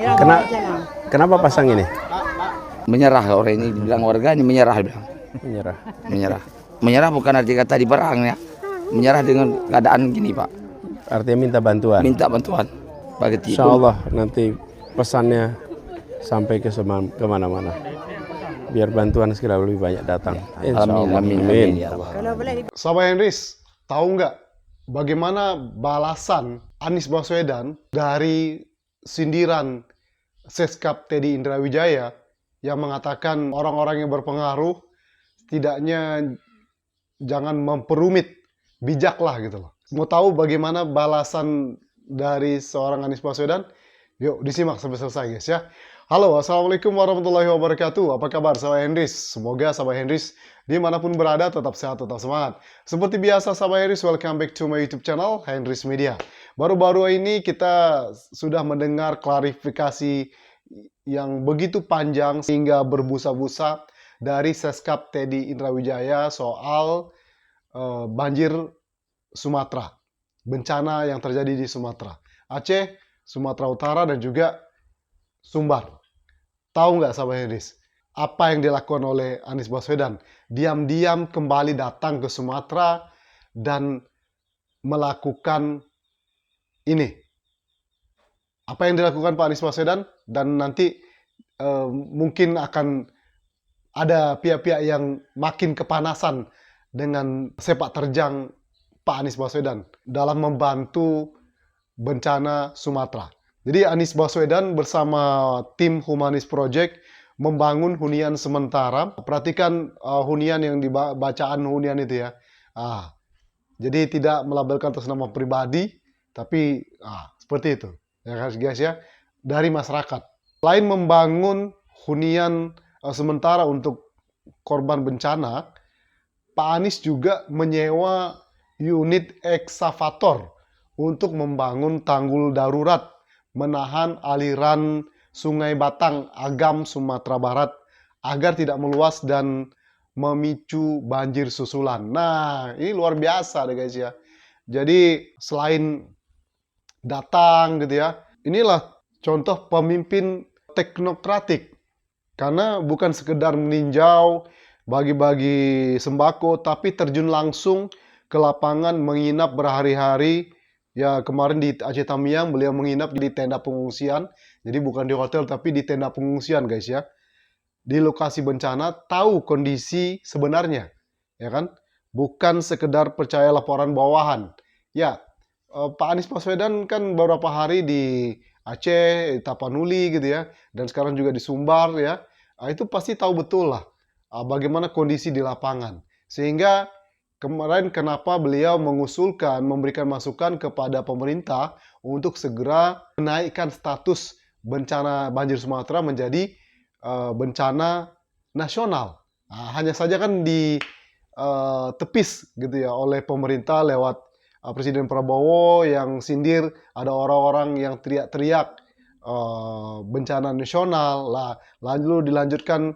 Kena, kenapa pasang ini? Menyerah orang ini, dibilang warganya menyerah, bilang Menyerah. menyerah bukan arti kata di perang ya, menyerah dengan keadaan gini Pak, Artinya minta bantuan. minta bantuan bagi Insya Allah nanti pesannya sampai kemana-mana. Biar bantuan segera lebih banyak datang. Insya Allah. amin ya Allah. Sahabat Henris, tahu nggak bagaimana balasan Anies Baswedan dari sindiran Seskap Teddy Indrawijaya yang mengatakan orang-orang yang berpengaruh setidaknya jangan memperumit, bijaklah gitu loh. Mau tahu bagaimana balasan dari seorang Anies Baswedan? Yuk disimak sampai selesai guys ya. Halo, assalamualaikum warahmatullahi wabarakatuh. Apa kabar sahabat Henris? Semoga sahabat Henris dimanapun berada tetap sehat, tetap semangat. Seperti biasa sahabat Henris, welcome back to my YouTube channel Henris Media. Baru-baru ini kita sudah mendengar klarifikasi yang begitu panjang sehingga berbusa-busa dari Seskap Teddy Indrawijaya soal banjir Sumatera, bencana yang terjadi di Sumatera, Aceh, Sumatera Utara dan juga Sumbar. Tahu nggak sahabat Henris, apa yang dilakukan oleh Anies Baswedan? Diam-diam kembali datang ke Sumatera dan melakukan ini. Apa yang dilakukan Pak Anies Baswedan? Dan nanti mungkin akan ada pihak-pihak yang makin kepanasan dengan sepak terjang Pak Anies Baswedan dalam membantu bencana Sumatera. Jadi Anies Baswedan bersama tim Humanis Project membangun hunian sementara. Perhatikan hunian yang dibacaan hunian itu ya. Jadi tidak melabelkan atas nama pribadi, tapi seperti itu. Ya guys ya, dari masyarakat. Selain membangun hunian sementara untuk korban bencana, Pak Anies juga menyewa unit eksavator untuk membangun tanggul darurat menahan aliran Sungai Batang, Agam, Sumatera Barat agar tidak meluas dan memicu banjir susulan. Nah, ini luar biasa deh guys ya. Jadi selain datang gitu ya, inilah contoh pemimpin teknokratik. Karena bukan sekedar meninjau, bagi-bagi sembako, tapi terjun langsung ke lapangan menginap berhari-hari. Ya kemarin di Aceh Tamiang beliau menginap di tenda pengungsian. Jadi bukan di hotel tapi di tenda pengungsian guys ya. Di lokasi bencana tahu kondisi sebenarnya. Ya kan? Bukan sekedar percaya laporan bawahan. Ya, Pak Anies Baswedan kan beberapa hari di Aceh, di Tapanuli gitu ya. Dan sekarang juga di Sumbar ya. Itu pasti tahu betul lah bagaimana kondisi di lapangan. Sehingga kemarin kenapa beliau mengusulkan, memberikan masukan kepada pemerintah untuk segera menaikkan status bencana banjir Sumatera menjadi bencana nasional. Hanya saja kan ditepis gitu ya oleh pemerintah lewat Presiden Prabowo yang sindir ada orang-orang yang teriak-teriak bencana nasional. Lalu dilanjutkan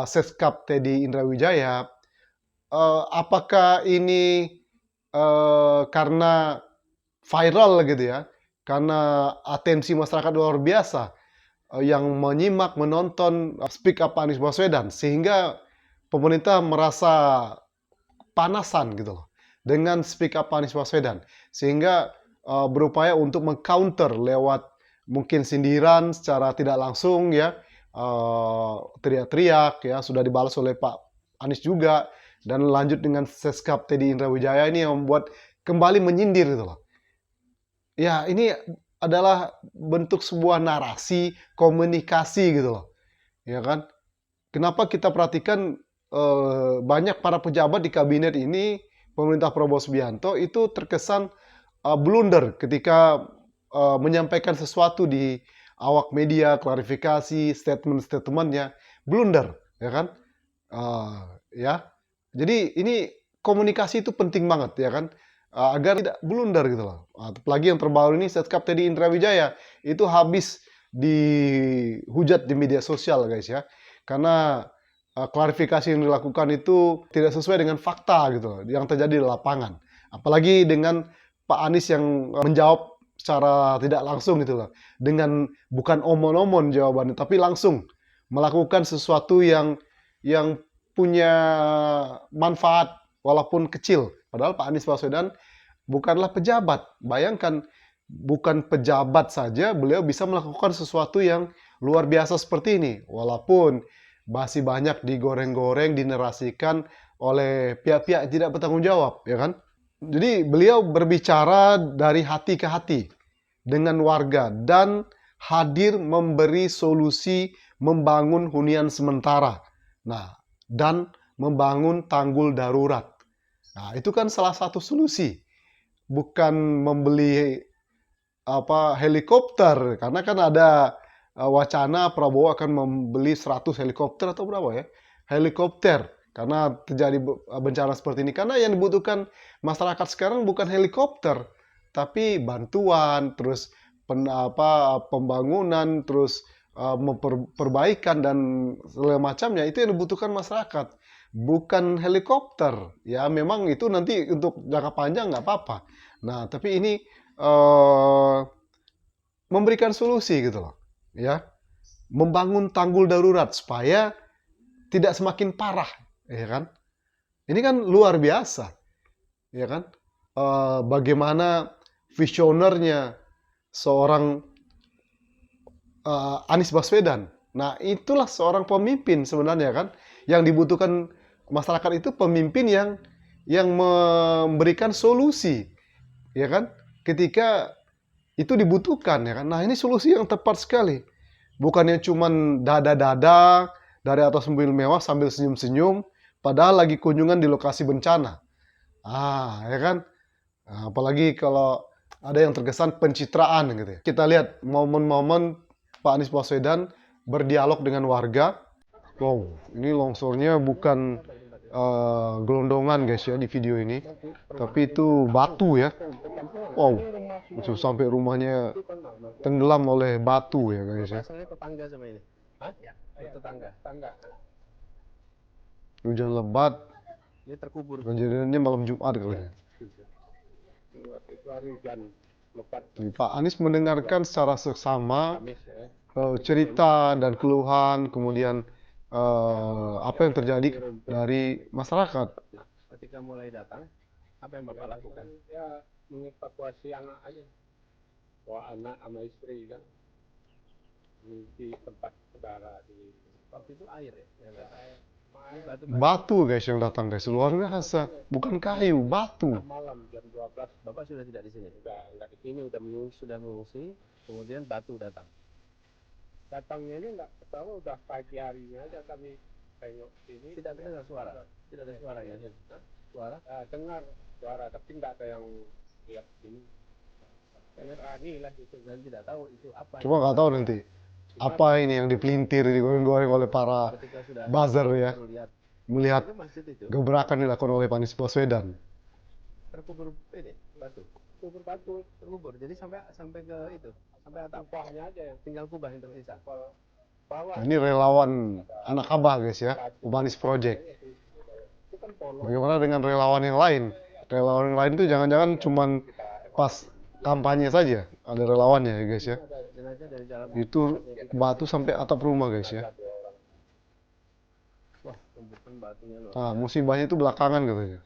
Seskap Teddy Indrawijaya. Apakah ini karena viral gitu ya, karena atensi masyarakat luar biasa yang menyimak, menonton speak up Anies Baswedan, sehingga pemerintah merasa panasan gitu loh dengan speak up Anies Baswedan, sehingga berupaya untuk mengcounter lewat mungkin sindiran secara tidak langsung ya, teriak-teriak ya, sudah dibalas oleh Pak Anies juga. Dan lanjut dengan Seskap Teddy Indrawijaya ini yang membuat kembali menyindir gitu loh. Ya ini adalah bentuk sebuah narasi, komunikasi gitu loh. Ya kan? Kenapa kita perhatikan banyak para pejabat di kabinet ini, pemerintah Prabowo Subianto itu terkesan blunder ketika menyampaikan sesuatu di awak media, klarifikasi, statement-statementnya, blunder, ya kan? Ya. Jadi ini komunikasi itu penting banget ya kan, agar tidak blunder gitu loh. Apalagi yang terbaru ini Seskap Teddy Indrawijaya itu habis dihujat di media sosial guys ya, karena klarifikasi yang dilakukan itu tidak sesuai dengan fakta gitu loh, yang terjadi di lapangan. Apalagi dengan Pak Anies yang menjawab secara tidak langsung gitu loh. Dengan bukan omon-omon jawabannya, tapi langsung melakukan sesuatu yang punya manfaat walaupun kecil. Padahal Pak Anies Baswedan bukanlah pejabat. Bayangkan, bukan pejabat saja beliau bisa melakukan sesuatu yang luar biasa seperti ini. Walaupun masih banyak digoreng-goreng, dinarasikan oleh pihak-pihak yang tidak bertanggung jawab, ya kan? Jadi beliau berbicara dari hati ke hati dengan warga dan hadir memberi solusi membangun hunian sementara. Nah, dan membangun tanggul darurat. Nah, itu kan salah satu solusi. Bukan membeli helikopter, karena kan ada wacana Prabowo akan membeli 100 helikopter atau berapa ya? Helikopter karena terjadi bencana seperti ini. Karena yang dibutuhkan masyarakat sekarang bukan helikopter, tapi bantuan, terus pembangunan, terus perbaikan dan segala macamnya. Itu yang dibutuhkan masyarakat, bukan helikopter. Ya memang itu nanti untuk jangka panjang nggak apa-apa. Nah tapi ini memberikan solusi gitu loh, ya, membangun tanggul darurat supaya tidak semakin parah, ya kan? Ini kan luar biasa, ya kan? Bagaimana visionernya seorang Anies Baswedan. Nah, itulah seorang pemimpin sebenarnya kan. Yang dibutuhkan masyarakat itu pemimpin yang memberikan solusi, ya kan? Ketika itu dibutuhkan, ya kan? Nah, ini solusi yang tepat sekali. Bukannya cuman dada-dada dari atas mobil mewah sambil senyum-senyum, padahal lagi kunjungan di lokasi bencana. Ya kan? Nah, apalagi kalau ada yang terkesan pencitraan gitu ya. Kita lihat momen-momen Pak Anies Baswedan berdialog dengan warga. Wow, ini longsornya bukan gelondongan guys ya di video ini, tapi itu batu ya. Wow, sampai rumahnya tenggelam oleh batu ya guys ya. Asalnya tetangga sama ini. Hah? Ya, tetangga. Hujan lebat. Ini terkubur. Kejadiannya malam Jumat kali ya. Pak Anies mendengarkan secara seksama cerita dan keluhan, kemudian apa yang terjadi dari masyarakat. Ketika mulai datang, apa yang Bapak lakukan? Ya mengevakuasi anak aja, bawa anak sama istri kan di tempat saudara di Waktu itu air ya? Batu guys yang datang guys, luar biasa. Bukan kayu, batu. malam jam 12. Bapak sudah tidak di sini? Enggak di sini, Sudah mengungsi, kemudian batu datang. datangnya ini enggak tahu, udah pagi harinya aja kami tengok sini. Tidak dengar suara? Tidak ada suara ya? Suara? Dengar suara tapi enggak ada yang lihat sini. Berani lah itu. Dan tidak tahu itu apa. Cuma nggak tahu nanti apa ini yang dipelintir, digoreng-goreng oleh para Ketika sudah buzzer ya, baru lihat. melihat Itu masjid itu gebrakan dilakukan oleh Pak Anies Baswedan. terkubur ini batu. Kubur batu, Terkubur. Jadi sampai ke itu, sampai atap. kubahnya aja yang Tinggal kubah yang tersisa. bawah. Nah, ini relawan anak abah guys ya, Umanis Project. Itu kan polo. Bagaimana dengan relawan yang lain? Relawan yang lain itu jangan-jangan cuman pas kampanye saja ada relawannya ya guys ya. Jenazah dari dalam. Itu batu sampai atap rumah guys ya. Wah, tumpukan batunya loh. Nah, musibahnya itu belakangan katanya.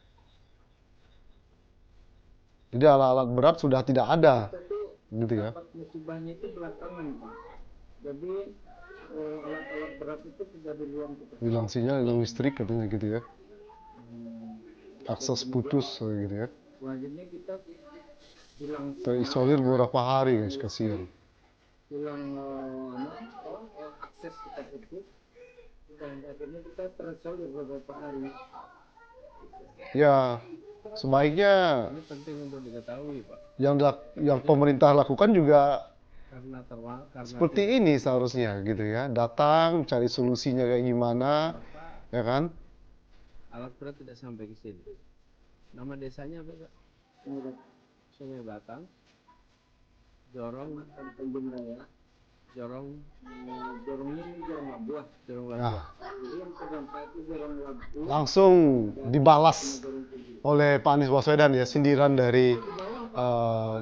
Jadi alat-alat berat sudah tidak ada, gitu ya. Musibahnya itu belakangan, Pak. Jadi alat-alat berat itu tidak di ruang kita. Hilang sinyal, hilang listrik katanya gitu ya. Akses putus gitu ya. Selanjutnya kita hilang Terisolir beberapa hari guys, kasihan. akses kita putus, dan akhirnya kita terisolir beberapa hari. Ya, sebaiknya Ini penting untuk diketahui, Pak. yang pemerintah lakukan juga Karena seperti ini seharusnya gitu ya. Datang, cari solusinya kayak gimana, ya kan? alat berat tidak sampai ke sini. Nama desanya apa, Pak? Sungai Batang. Jorong Labuah. Nah, langsung dibalas oleh Pak Anies Baswedan ya, sindiran dari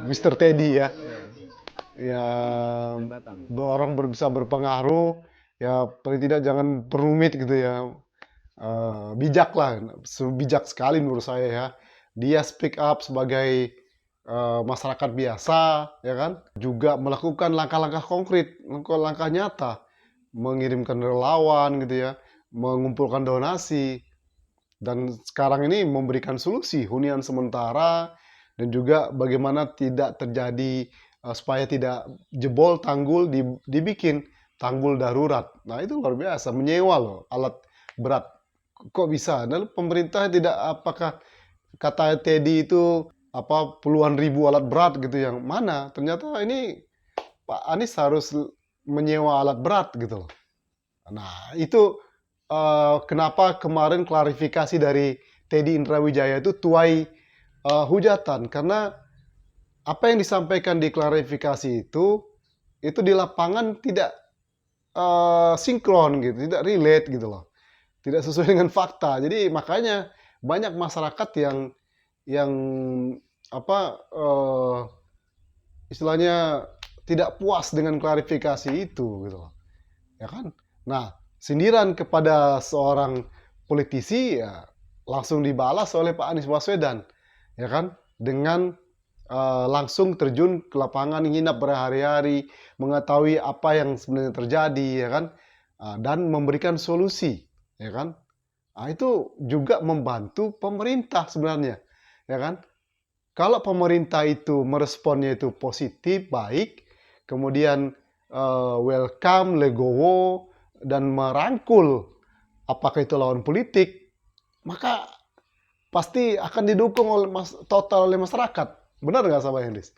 Mr. Teddy ya. ya jembatan. orang bisa berpengaruh, ya paling tidak jangan berumit gitu ya. Bijak lah, bijak sekali menurut saya ya. Dia speak up sebagai masyarakat biasa, ya kan? Juga melakukan langkah-langkah konkret, langkah-langkah nyata, mengirimkan relawan gitu ya, mengumpulkan donasi, dan sekarang ini memberikan solusi hunian sementara dan juga bagaimana tidak terjadi supaya tidak jebol tanggul dibikin tanggul darurat. Nah, itu luar biasa, menyewa loh alat berat. Kok bisa? Dan pemerintah tidak, apakah kata Teddy itu apa puluhan ribu alat berat gitu yang mana? Ternyata ini Pak Anies harus menyewa alat berat gitu loh. Nah, itu kenapa kemarin klarifikasi dari Teddy Indrawijaya itu tuai hujatan, karena apa yang disampaikan di klarifikasi itu di lapangan tidak sinkron gitu, tidak relate gitu loh, tidak sesuai dengan fakta. Jadi makanya banyak masyarakat yang apa istilahnya tidak puas dengan klarifikasi itu gitu loh, ya kan? Nah, sindiran kepada seorang politisi ya langsung dibalas oleh Pak Anies Baswedan, ya kan? Dengan langsung terjun ke lapangan, nginap berhari-hari, mengetahui apa yang sebenarnya terjadi, ya kan? Dan memberikan solusi, ya kan? Nah, itu juga membantu pemerintah sebenarnya, ya kan? Kalau pemerintah itu meresponnya itu positif, baik, kemudian welcome, legowo, dan merangkul apakah itu lawan politik, maka pasti akan didukung oleh total oleh masyarakat. Benar nggak sahabat Hendis?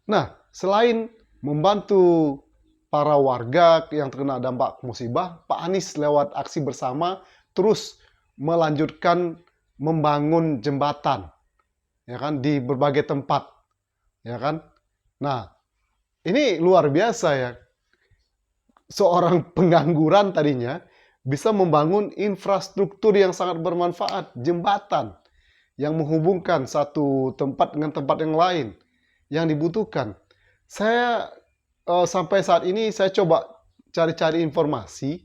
Nah, selain membantu para warga yang terkena dampak musibah, Pak Anies lewat aksi bersama terus melanjutkan membangun jembatan, ya kan, di berbagai tempat, ya kan. Nah, ini luar biasa ya. Seorang pengangguran tadinya bisa membangun infrastruktur yang sangat bermanfaat, jembatan yang menghubungkan satu tempat dengan tempat yang lain yang dibutuhkan. Saya sampai saat ini saya coba cari-cari informasi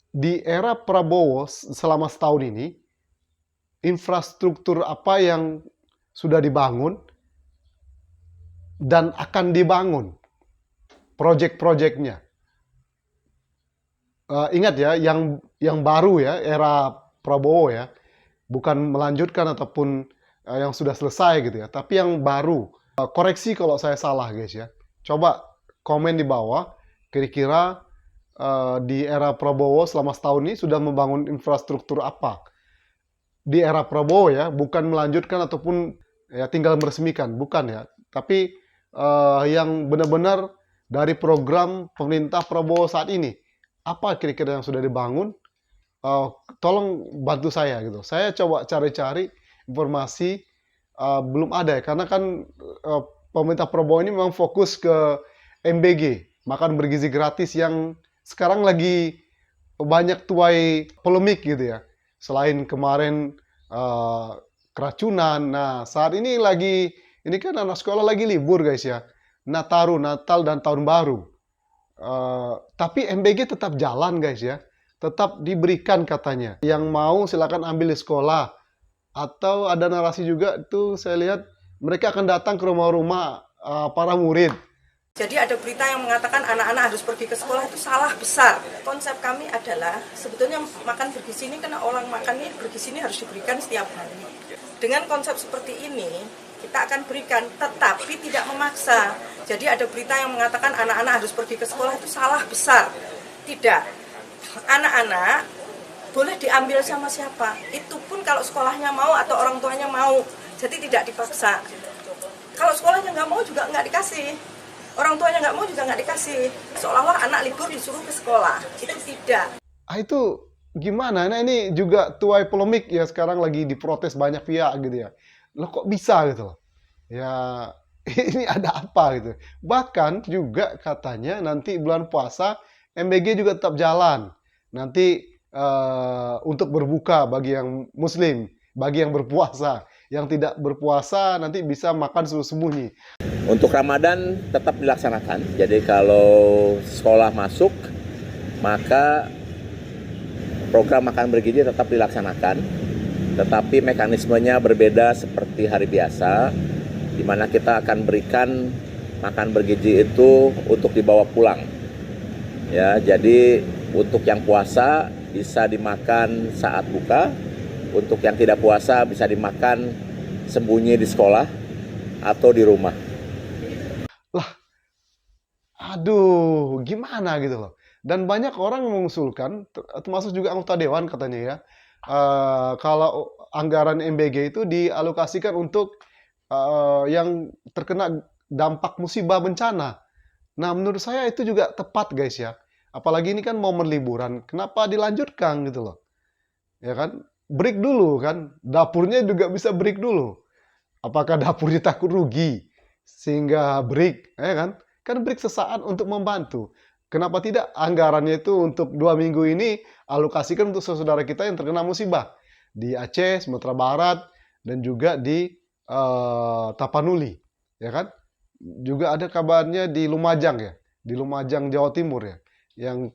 di era Prabowo selama setahun ini, infrastruktur apa yang sudah dibangun dan akan dibangun, proyek-proyeknya. Ingat ya, yang baru ya, era Prabowo ya, bukan melanjutkan ataupun yang sudah selesai gitu ya, tapi yang baru. Koreksi kalau saya salah guys ya. Coba komen di bawah, kira-kira di era Prabowo selama setahun ini sudah membangun infrastruktur apa? Di era Prabowo ya, bukan melanjutkan ataupun ya tinggal meresmikan, bukan ya. Tapi yang benar-benar dari program pemerintah Prabowo saat ini. Apa kira-kira yang sudah dibangun? Tolong bantu saya gitu. Saya coba cari-cari informasi, belum ada ya, karena kan pemerintah Prabowo ini memang fokus ke MBG, makan bergizi gratis, yang sekarang lagi banyak tuai polemik gitu ya. Selain kemarin keracunan, nah saat ini ini kan anak sekolah lagi libur guys ya, Nataru, Natal dan Tahun Baru. Tapi MBG tetap jalan guys ya, tetap diberikan katanya. Yang mau silakan ambil di sekolah. Atau ada narasi juga itu saya lihat mereka akan datang ke rumah-rumah para murid. Jadi ada berita yang mengatakan anak-anak harus pergi ke sekolah, itu salah besar. Konsep kami adalah sebetulnya makan bergizi ini, karena orang makan ini bergizi ini harus diberikan setiap hari. Dengan konsep seperti ini kita akan berikan, tetapi tidak memaksa. Jadi ada berita yang mengatakan anak-anak harus pergi ke sekolah, itu salah besar. Tidak. Anak-anak boleh diambil sama siapa. Itu pun kalau sekolahnya mau atau orang tuanya mau. Jadi tidak dipaksa. Kalau sekolahnya nggak mau juga nggak dikasih. Orang tuanya nggak mau juga nggak dikasih. Seolah-olah anak libur disuruh ke sekolah. Itu tidak. Itu gimana? Nah, ini juga tuai polemik ya, sekarang lagi diprotes banyak pihak gitu ya. Loh kok bisa gitu loh. Ya ini ada apa gitu. Bahkan juga katanya nanti bulan puasa MBG juga tetap jalan. Nanti untuk berbuka bagi yang muslim, bagi yang berpuasa. yang tidak berpuasa nanti bisa makan sembunyi. Untuk Ramadan tetap dilaksanakan. Jadi kalau sekolah masuk, maka program makan bergizi tetap dilaksanakan. Tetapi mekanismenya berbeda seperti hari biasa, di mana kita akan berikan makan bergizi itu untuk dibawa pulang. Ya, jadi untuk yang puasa bisa dimakan saat buka, untuk yang tidak puasa bisa dimakan sembunyi di sekolah atau di rumah. Aduh, gimana gitu loh. Dan banyak orang mengusulkan, termasuk juga anggota dewan katanya ya, kalau anggaran MBG itu dialokasikan untuk yang terkena dampak musibah bencana. Nah, menurut saya itu juga tepat guys ya. Apalagi ini kan momen liburan, kenapa dilanjutkan gitu loh. Ya kan, break dulu kan, dapurnya juga bisa break dulu. Apakah dapurnya takut rugi sehingga break, ya kan? Kan break sesaat untuk membantu. Kenapa tidak anggarannya itu untuk 2 minggu ini alokasikan untuk saudara kita yang terkena musibah di Aceh, Sumatera Barat, dan juga di Tapanuli, ya kan? Juga ada kabarnya di Lumajang ya, di Lumajang Jawa Timur ya, yang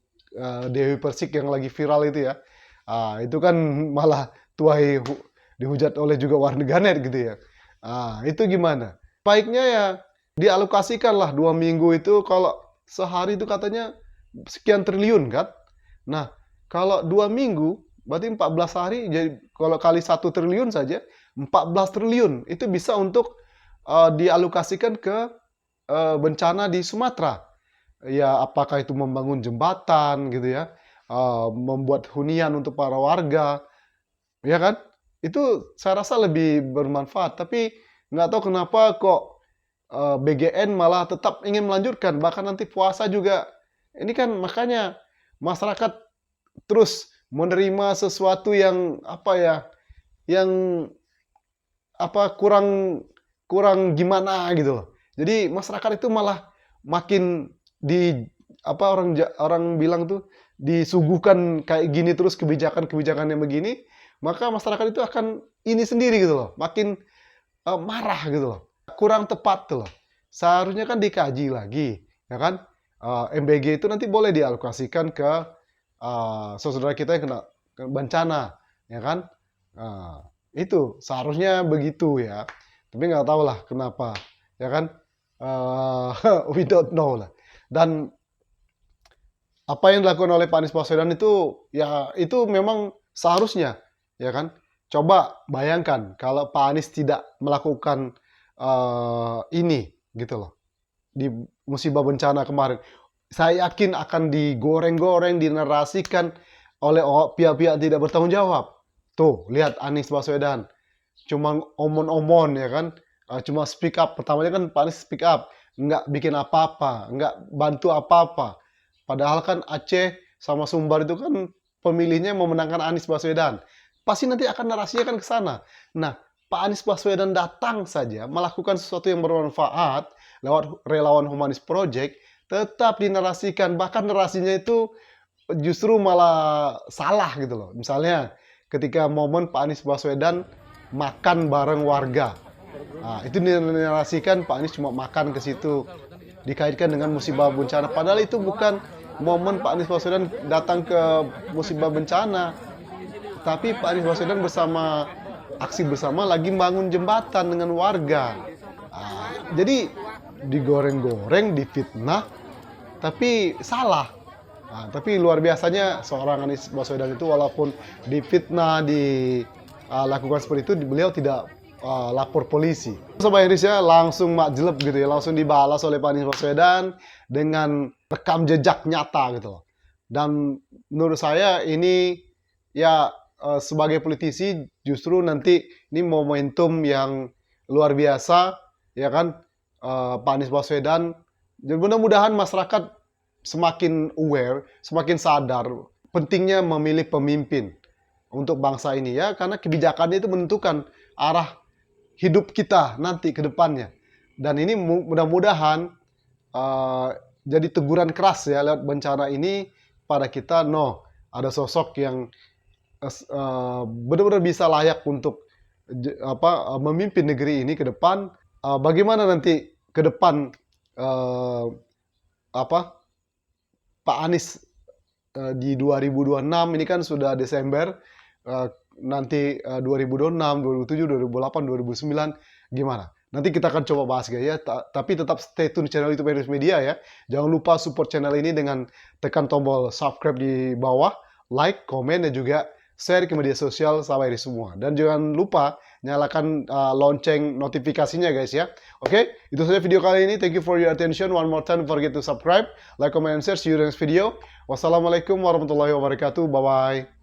Dewi Persik yang lagi viral itu ya. Itu kan malah tuai dihujat oleh juga warganet gitu ya. Itu gimana? Baiknya ya dialokasikanlah 2 minggu itu, kalau sehari itu katanya sekian triliun kan. Nah, kalau 2 minggu berarti 14 hari, jadi kalau kali 1 triliun saja 14 triliun itu bisa untuk dialokasikan ke bencana di Sumatera. Ya, apakah itu membangun jembatan gitu ya, membuat hunian untuk para warga, ya kan? Itu saya rasa lebih bermanfaat. Tapi nggak tahu kenapa kok BGN malah tetap ingin melanjutkan, bahkan nanti puasa juga. Ini kan makanya masyarakat terus menerima sesuatu yang kurang gimana gitu loh. Jadi masyarakat itu malah makin orang bilang tuh disuguhkan kayak gini terus kebijakan-kebijakan yang begini, maka masyarakat itu akan ini sendiri gitu loh, makin marah gitu loh. Kurang tepat tuh loh. Seharusnya kan dikaji lagi, ya kan? MBG itu nanti boleh dialokasikan ke saudara kita yang kena bencana, ya kan? Itu seharusnya begitu ya. Tapi nggak tahu lah kenapa, ya kan? We don't know lah. Dan apa yang dilakukan oleh Pak Anies Baswedan itu, ya itu memang seharusnya, ya kan? Coba bayangkan kalau Pak Anies tidak melakukan ini gitu loh, di musibah bencana kemarin, saya yakin akan digoreng-goreng, dinarasikan oleh pihak-pihak tidak bertanggung jawab. Tuh, lihat Anies Baswedan, cuma omon-omon ya kan, cuma speak up. Pertamanya kan Pak Anies speak up, nggak bikin apa-apa, nggak bantu apa-apa. Padahal kan Aceh sama Sumbar itu kan pemilihnya memenangkan Anies Baswedan. Pasti nanti akan narasinya kan ke sana. Nah, Pak Anies Baswedan datang saja melakukan sesuatu yang bermanfaat lewat Relawan Humanis Project, tetap dinarasikan, bahkan narasinya itu justru malah salah gitu loh. Misalnya ketika momen Pak Anies Baswedan makan bareng warga, itu dinarasikan Pak Anies cuma makan ke situ, dikaitkan dengan musibah bencana, padahal itu bukan momen Pak Anies Baswedan datang ke musibah bencana, tapi Pak Anies Baswedan aksi bersama lagi bangun jembatan dengan warga. Jadi digoreng-goreng, difitnah, tapi salah. Tapi luar biasanya seorang Anies Baswedan itu walaupun difitnah, dilakukan seperti itu, beliau tidak lapor polisi. Sobat Indonesia langsung makjeleb gitu ya, langsung dibalas oleh Pak Anies Baswedan dengan rekam jejak nyata gitu loh. Dan menurut saya ini ya sebagai politisi justru nanti ini momentum yang luar biasa, ya kan, Pak Anies Baswedan. Dan mudah-mudahan masyarakat semakin aware, semakin sadar pentingnya memilih pemimpin untuk bangsa ini ya, karena kebijakannya itu menentukan arah hidup kita nanti ke depannya. Dan ini mudah-mudahan jadi teguran keras ya lewat bencana ini pada kita, ada sosok yang benar-benar bisa layak untuk memimpin negeri ini ke depan. Bagaimana nanti ke depan Pak Anies di 2026 ini kan sudah Desember, nanti 2026, 2027, 2008, 2009 gimana? Nanti kita akan coba bahas guys ya, tapi tetap stay tune channel YouTube Heroes Media ya. Jangan lupa support channel ini dengan tekan tombol subscribe di bawah, like, komen, dan juga share ke media sosial sahabat Heroes semua. Dan jangan lupa nyalakan lonceng notifikasinya guys ya. Oke, itu saja video kali ini. Thank you for your attention. One more time, don't forget to subscribe, like, comment, and share. See you in the next video. Wassalamualaikum warahmatullahi wabarakatuh. Bye-bye.